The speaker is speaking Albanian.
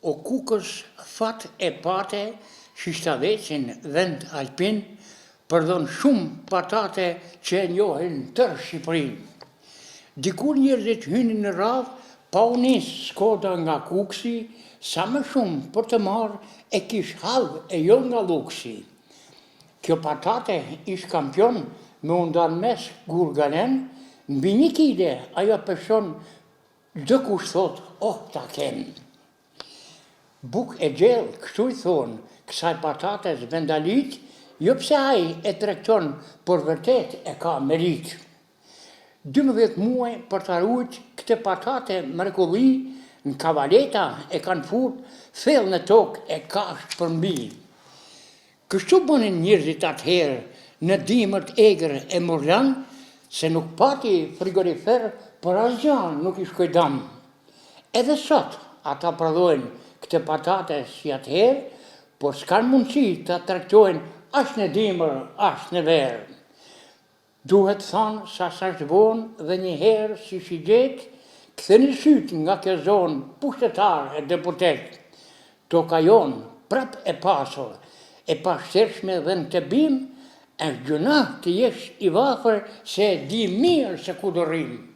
o kukës fat e pate, Shishtavecin vend alpin, përdon shumë patate që e njohin tërë Shqipërinë. Dikur njerëzit hynin në radhë, pa u nisë Skoda nga Kuksi, sa më shumë për të marrë e kish hallë e jo nga luksi. Kjo patate ish kampion me undan mes Gurgalen, mbi 1 kile ajo peshon çdo kush thot, ta kem. Buk e gjellë, kështu i thonë, kësaj patates vendalit, jo pse ai e tregton, por vërtet e ka merit. 12 muaj për ta ruajtur këtë patate mrekulli, në kavaleta e kanë fut, thellë në tokë e kasht për mbi. Kështu bënin njerëzit atëherë në dimërt egër e Murlan, se nuk pati frigorifer, për asgjë nuk i shkoi dam. Edhe sot ata prodhojnë këtë patate si atëherë, por s'kan mundësi të tregtojnë as në dimër, as në verë. Duhet thonë sa është vonë dhe njëherë si shigjet, ktheni sytë nga kjo zonë pushtetar e deputet. Toka jonë prap e pasur, e pashtershme dhe në të bim, është gjuna të jesh i varfër se di mirë se ku do rrim.